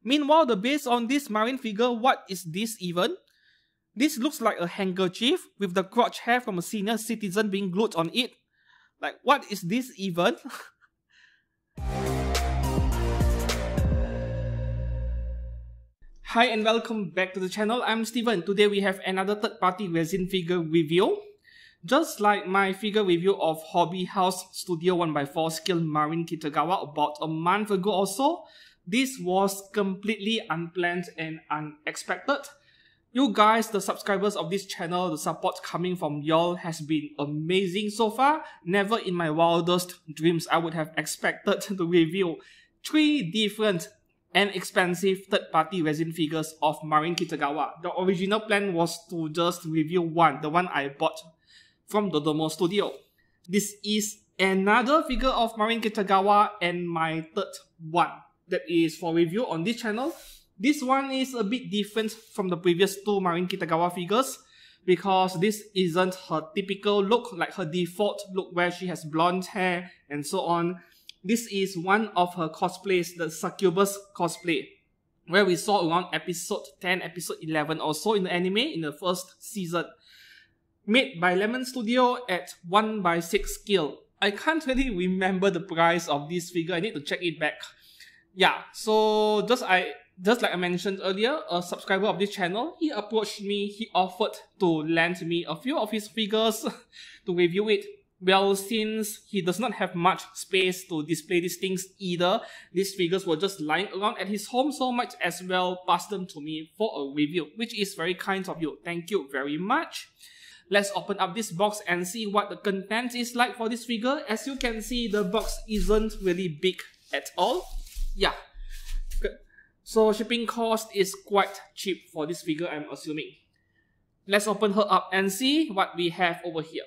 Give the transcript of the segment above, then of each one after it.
Meanwhile, the base on this Marin figure, what is this even? This looks like a handkerchief with the crotch hair from a senior citizen being glued on it. Like, what is this even? Hi and welcome back to the channel. I'm Steven. Today we have another third-party resin figure review. Just like my figure review of Hobby House Studio 1x4 scale Marin Kitagawa about a month ago or so, this was completely unplanned and unexpected. You guys, the subscribers of this channel, the support coming from y'all has been amazing so far. Never in my wildest dreams I would have expected to review 3 different and expensive third-party resin figures of Marin Kitagawa. The original plan was to just review one, the one I bought from the Domo Studio. This is another figure of Marin Kitagawa and my third one that is for review on this channel. This one is a bit different from the previous 2 Marin Kitagawa figures because this isn't her typical look, like her default look where she has blonde hair and so on. This is one of her cosplays, the succubus cosplay, where we saw around episode 10, episode 11 or so in the anime in the first season. Made by Lemon Studio at 1x6 scale. I can't really remember the price of this figure, I need to check it back. Yeah, so just like I mentioned earlier, a subscriber of this channel, he approached me, he offered to lend me a few of his figures to review it. Well, since he does not have much space to display these things either, these figures were just lying around at his home, so might as well pass them to me for a review, which is very kind of you. Thank you very much. Let's open up this box and see what the content is like for this figure. As you can see, the box isn't really big at all. Yeah. Good. So shipping cost is quite cheap for this figure, I'm assuming. Let's open her up and see what we have over here.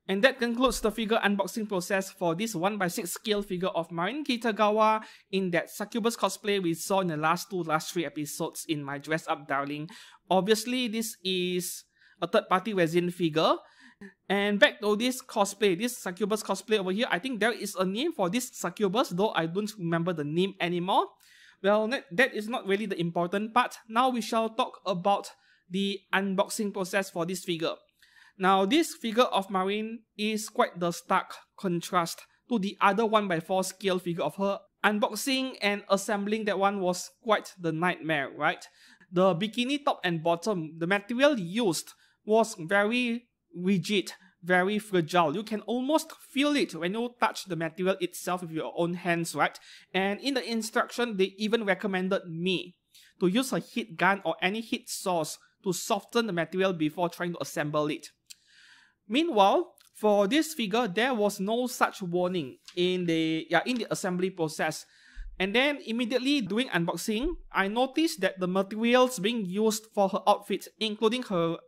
And that concludes the figure unboxing process for this 1/6 scale figure of Marin Kitagawa in that succubus cosplay we saw in the last 3 episodes in my Dress Up Darling. Obviously, this is a third-party resin figure. And back to this cosplay, this succubus cosplay over here, I think there is a name for this succubus, though I don't remember the name anymore. Well, that is not really the important part. Now we shall talk about the unboxing process for this figure. Now, this figure of Marin is quite the stark contrast to the other 1/4 scale figure of her. Unboxing and assembling that one was quite the nightmare, right? The bikini top and bottom, the material used was very rigid, very fragile. You can almost feel it when you touch the material itself with your own hands, right? And in the instruction, they even recommended me to use a heat gun or any heat source to soften the material before trying to assemble it. Meanwhile, for this figure, there was no such warning in the assembly process. And then immediately during unboxing, I noticed that the materials being used for her outfit, including her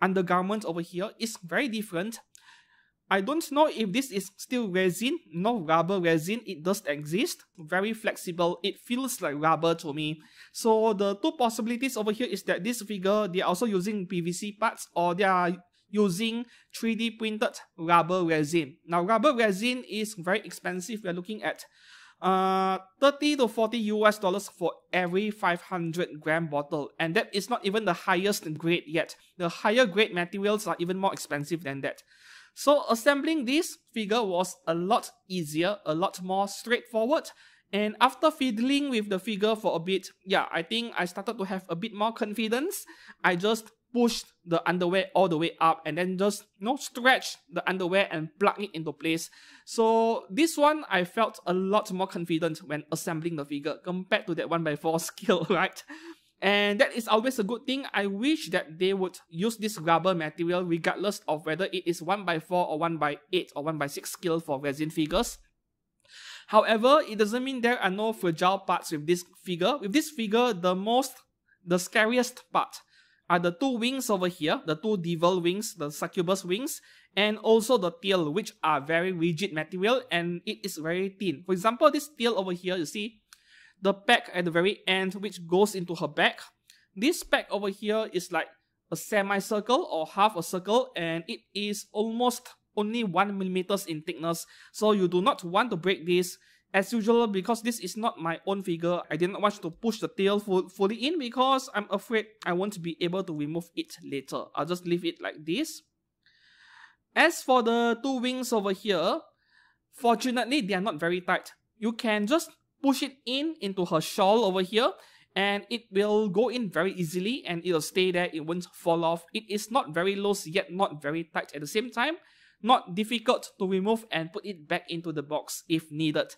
undergarments over here, is very different. I don't know if this is still resin, no rubber resin, it does exist. Very flexible, it feels like rubber to me. So the two possibilities over here is that this figure, they are also using PVC parts or they are using 3D printed rubber resin. Now rubber resin is very expensive. We're looking at $30 to $40 for every 500 gram bottle, and that is not even the highest grade yet. The higher grade materials are even more expensive than that. So assembling this figure was a lot easier, a lot more straightforward. And after fiddling with the figure for a bit, yeah, I think I started to have a bit more confidence. I just pushed the underwear all the way up and then just stretch the underwear and plug it into place. So this one I felt a lot more confident when assembling the figure compared to that 1/4 scale, right? And that is always a good thing. I wish that they would use this rubber material regardless of whether it is 1/4 or 1/8 or 1/6 scale for resin figures. However, it doesn't mean there are no fragile parts with this figure. With this figure, the scariest part are the two wings over here, the two devil wings, the succubus wings, and also the tail, which are very rigid material and it is very thin. For example, this tail over here, you see the peg at the very end, which goes into her back. This peg over here is like a semicircle or half a circle, and it is almost only 1 millimeter in thickness. So you do not want to break this. As usual, because this is not my own figure, I didn't want to push the tail fully in because I'm afraid I won't be able to remove it later. I'll just leave it like this. As for the two wings over here, fortunately, they are not very tight. You can just push it into her shawl over here and it will go in very easily and it will stay there, it won't fall off. It is not very loose yet not very tight at the same time. Not difficult to remove and put it back into the box if needed.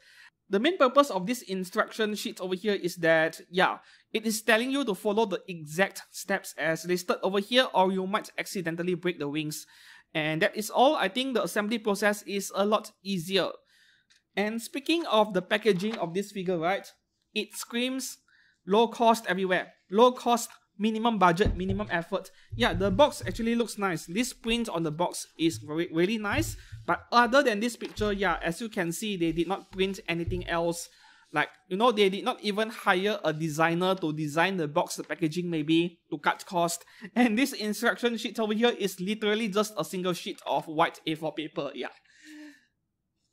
The main purpose of this instruction sheet over here is that, yeah, it is telling you to follow the exact steps as listed over here or you might accidentally break the wings. And that is all. I think the assembly process is a lot easier. And speaking of the packaging of this figure, right, it screams low cost everywhere. Low cost, minimum budget, minimum effort. Yeah, the box actually looks nice. This print on the box is really nice. But other than this picture, yeah, as you can see, they did not print anything else. Like, they did not even hire a designer to design the box, the packaging maybe, to cut cost. And this instruction sheet over here is literally just a single sheet of white A4 paper, yeah.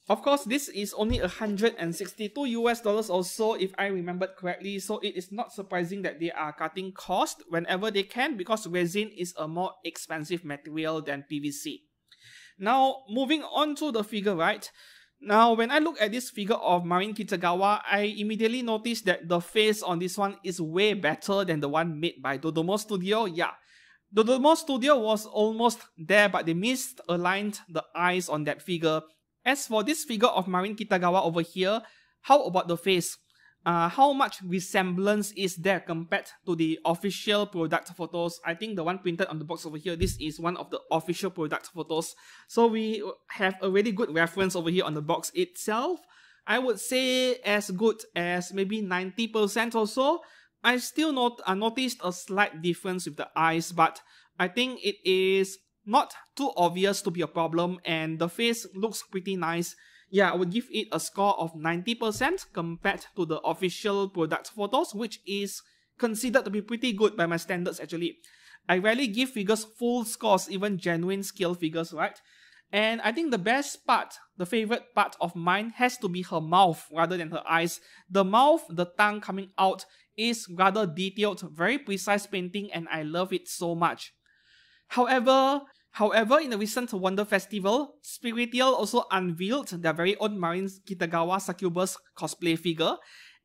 Of course, this is only $162 or so if I remembered correctly, so it is not surprising that they are cutting cost whenever they can because resin is a more expensive material than PVC. Now, moving on to the figure, right? Now, when I look at this figure of Marin Kitagawa, I immediately noticed that the face on this one is way better than the one made by Dodomo Studio. Yeah, Dodomo Studio was almost there, but they misaligned the eyes on that figure. As for this figure of Marin Kitagawa over here, how about the face? How much resemblance is there compared to the official product photos? I think the one printed on the box over here, this is one of the official product photos. So we have a really good reference over here on the box itself. I would say as good as maybe 90% or so. I still noticed a slight difference with the eyes, but I think it is not too obvious to be a problem, and the face looks pretty nice. Yeah, I would give it a score of 90% compared to the official product photos, which is considered to be pretty good by my standards actually. I rarely give figures full scores, even genuine scale figures, right? And I think the best part, the favorite part of mine has to be her mouth rather than her eyes. The mouth, the tongue coming out is rather detailed, very precise painting, and I love it so much. However, in the recent Wonder Festival, Spiritial also unveiled their very own Marin Kitagawa succubus cosplay figure,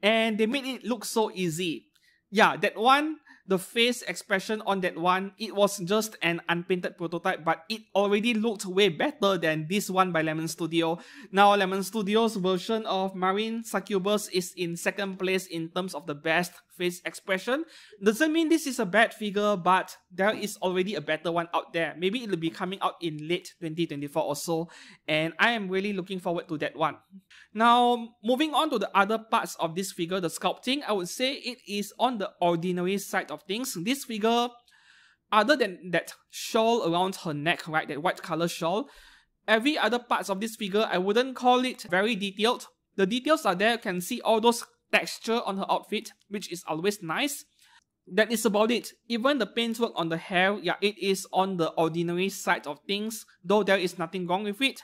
and they made it look so easy. Yeah, that one, the face expression on that one, it was just an unpainted prototype, but it already looked way better than this one by Lemon Studio. Now, Lemon Studio's version of Marin Succubus is in second place in terms of the best face expression. Doesn't mean this is a bad figure, but there is already a better one out there. Maybe it will be coming out in late 2024 or so, and I am really looking forward to that one. Now, moving on to the other parts of this figure, the sculpting, I would say it is on the ordinary side of things. This figure, other than that shawl around her neck, right, that white color shawl, every other parts of this figure, I wouldn't call it very detailed. The details are there, you can see all those texture on her outfit, which is always nice. That is about it. Even the paintwork on the hair, yeah, it is on the ordinary side of things, though there is nothing wrong with it.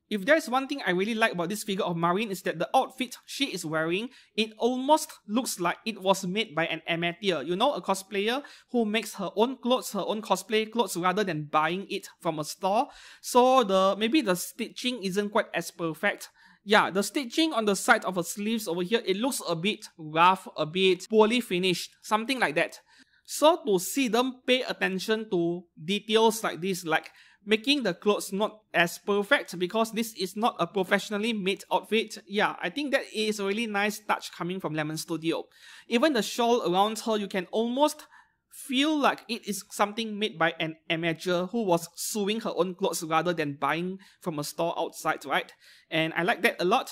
If there's one thing I really like about this figure of Marin is that the outfit she is wearing, it almost looks like it was made by an amateur. You know, a cosplayer who makes her own clothes, her own cosplay clothes, rather than buying it from a store. So maybe the stitching isn't quite as perfect. Yeah, the stitching on the side of her sleeves over here, it looks a bit rough, a bit poorly finished, something like that. So to see them pay attention to details like this, like making the clothes not as perfect because this is not a professionally made outfit, yeah, I think that is a really nice touch coming from Lemon Studio. Even the shawl around her, you can almost feel like it is something made by an amateur who was sewing her own clothes rather than buying from a store outside, right? And I like that a lot.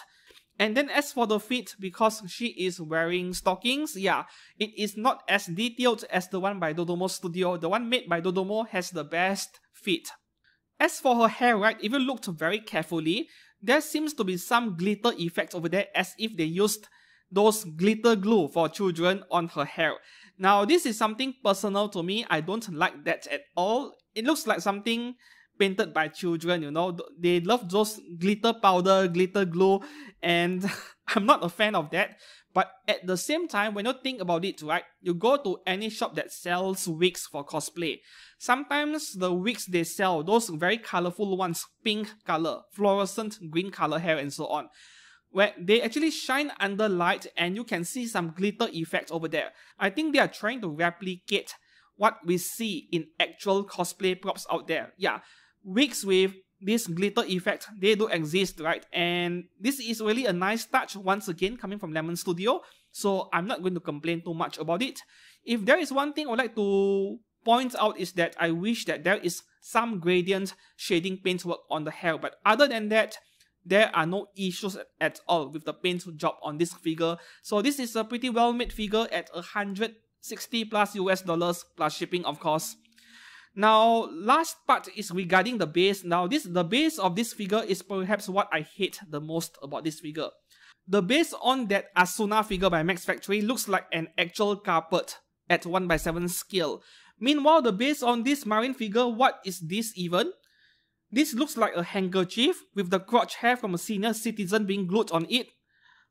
And then as for the feet, because she is wearing stockings, yeah, it is not as detailed as the one by Dodomo Studio. The one made by Dodomo has the best feet. As for her hair, right, if you looked very carefully, there seems to be some glitter effect over there as if they used those glitter glue for children on her hair. Now, this is something personal to me. I don't like that at all. It looks like something painted by children, you know. They love those glitter powder, glitter glue, and I'm not a fan of that. But at the same time, when you think about it, right, you go to any shop that sells wigs for cosplay. Sometimes the wigs they sell, those very colorful ones, pink color, fluorescent green color hair and so on, where they actually shine under light and you can see some glitter effect over there. I think they are trying to replicate what we see in actual cosplay props out there. Yeah, wigs with this glitter effect, they do exist, right? And this is really a nice touch once again coming from Lemon Studio, so I'm not going to complain too much about it. If there is one thing I would like to point out is that I wish that there is some gradient shading paintwork on the hair, but other than that, there are no issues at all with the paint job on this figure. So this is a pretty well made figure at $160 plus US dollars plus shipping, of course. Now, last part is regarding the base. Now, the base of this figure is perhaps what I hate the most about this figure. The base on that Asuna figure by Max Factory looks like an actual carpet at 1/7 scale. Meanwhile, the base on this Marin figure, what is this even? This looks like a handkerchief with the crotch hair from a senior citizen being glued on it.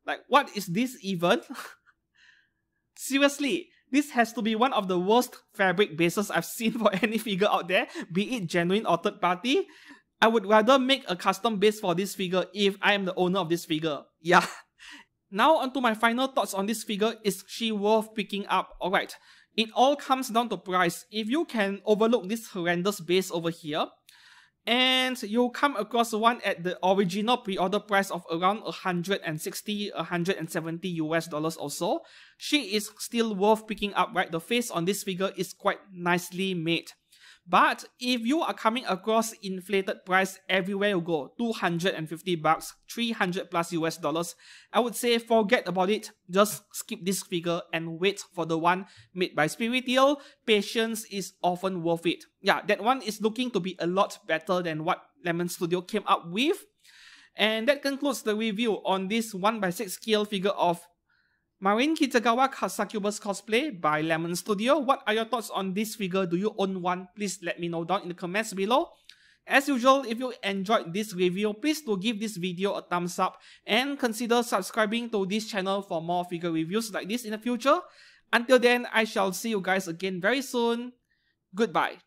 Like, what is this even? Seriously, this has to be one of the worst fabric bases I've seen for any figure out there, be it genuine or third party. I would rather make a custom base for this figure if I am the owner of this figure. Yeah. Now onto my final thoughts on this figure. Is she worth picking up? Alright, it all comes down to price. If you can overlook this horrendous base over here, and you come across one at the original pre-order price of around $160, $170 US dollars or so, she is still worth picking up, right? The face on this figure is quite nicely made. But if you are coming across inflated price everywhere you go, $250, 300 plus US dollars, I would say forget about it. Just skip this figure and wait for the one made by Spiritiel. Patience is often worth it. Yeah, that one is looking to be a lot better than what Lemon Studio came up with. And that concludes the review on this 1/6 scale figure of Marin Kitagawa Succubus cosplay by Lemon Studio. What are your thoughts on this figure? Do you own one? Please let me know down in the comments below. As usual, if you enjoyed this review, please do give this video a thumbs up and consider subscribing to this channel for more figure reviews like this in the future. Until then, I shall see you guys again very soon. Goodbye.